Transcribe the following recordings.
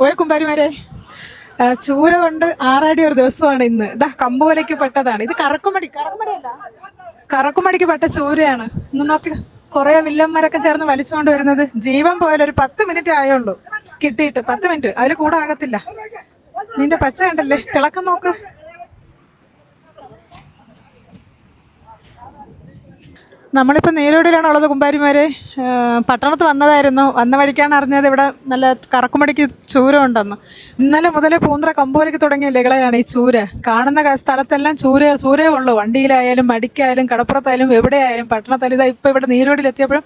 ഓയ കുമ്പാരിമാരെ, ചൂര കൊണ്ട് ആറാടിയ ഒരു ദിവസമാണ് ഇന്ന്. ഇതാ കമ്പോലയ്ക്ക് പെട്ടതാണ് ഇത്. കറക്കുമടിയല്ല, കറക്കുമടിക്ക് പെട്ട ചൂരയാണ്. ഇന്ന് നോക്ക്, കുറെ വില്ലന്മാരൊക്കെ ചേർന്ന് വലിച്ചുകൊണ്ട് വരുന്നത്. ജീവൻ പോയാലും ഒരു 10 മിനിറ്റ് ആയുള്ളൂ കിട്ടിയിട്ട്. 10 മിനിറ്റ്, അതിൽ കൂടെ ആകത്തില്ല. നിന്റെ പച്ച കണ്ടല്ലേ, തിളക്കം നോക്ക്. നമ്മളിപ്പോൾ നീരോടിയിലാണുള്ളത് കുമ്പാരിമാരെ. പട്ടണത്ത് വന്നതായിരുന്നു. വന്ന വഴിക്കാണ് അറിഞ്ഞത് ഇവിടെ നല്ല കറക്കുമടിക്ക് ചൂര ഉണ്ടെന്ന്. ഇന്നലെ മുതലേ പൂന്തറ കമ്പോലയ്ക്ക് തുടങ്ങിയ ലഹളയാണ് ഈ ചൂര. കാണുന്ന സ്ഥലത്തെല്ലാം ചൂരേ ഉള്ളൂ. വണ്ടിയിലായാലും മടിക്കായാലും കടപ്പുറത്തായാലും എവിടെയായാലും പട്ടണത്തായാലും. ഇതാ ഇപ്പോൾ ഇവിടെ നീരോടിയിലെത്തിയപ്പോഴും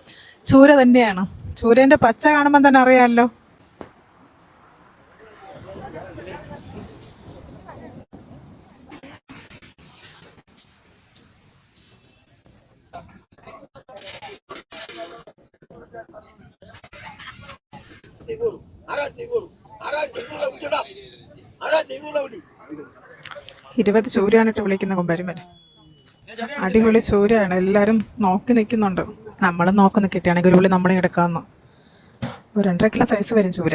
ചൂര തന്നെയാണ്. ചൂരേൻ്റെ പച്ച കാണുമ്പോൾ തന്നെ അറിയാമല്ലോ. Tiguru, ara tiguru, udah, ara tiguru udah. 20 ചൂരയാണിട്ട് വിളിക്കുന്ന കുമ്പാരിമാര്. അടിപൊളി ചൂരയാണ്. എല്ലാവരും നോക്കി നിൽക്കുന്നുണ്ട്. നമ്മളും നോക്കി നിൽക്കിട്ടാണെങ്കിൽ ഒരു വിളി നമ്മളെ എടുക്കാമെന്ന്. ഒരു 2.5 കിലോ സൈസ് വരും ചൂര.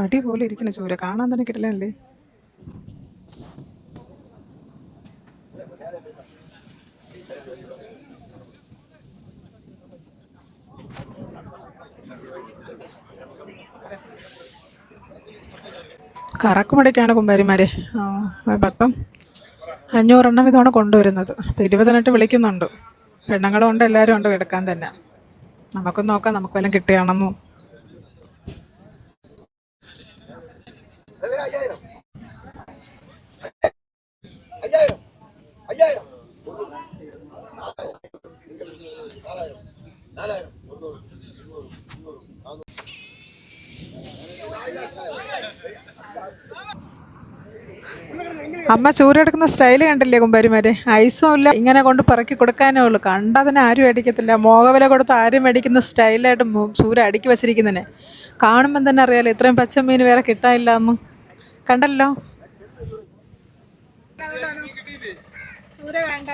മടി പോലെ ഇരിക്കുന്ന ചൂര, കാണാൻ തന്നെ കിട്ടില്ലല്ലേ. കറക്കുമടിക്കാണ് കുമ്പാരിമാരെ. 500 ഇതോടെ കൊണ്ടുവരുന്നത്. 20 വിളിക്കുന്നുണ്ട്. പെണ്ണുങ്ങളും ഉണ്ട്, എല്ലാവരും ഉണ്ട് എടുക്കാൻ തന്നെ. നമുക്കൊന്ന് നോക്കാം, നമുക്ക് വല്ലതും കിട്ടുകയാണെന്നും. അമ്മ ചൂരെടുക്കുന്ന സ്റ്റൈല് കണ്ടില്ലേ കുമ്പാരിമാരെ. ഐസും ഇല്ല, ഇങ്ങനെ കൊണ്ട് പറക്കി കൊടുക്കാനേ ഉള്ളൂ. കണ്ടതിന് ആരും അടിക്കത്തില്ല. മോഹവില കൊടുത്ത് ആരും മേടിക്കുന്ന സ്റ്റൈലായിട്ട് ചൂര അടുക്കി വെച്ചിരിക്കുന്നതിനെ കാണുമ്പം തന്നെ അറിയാലോ ഇത്രയും പച്ചമീൻ വേറെ കിട്ടാനില്ല എന്ന്. കണ്ടല്ലോ. ചൂര വേണ്ട.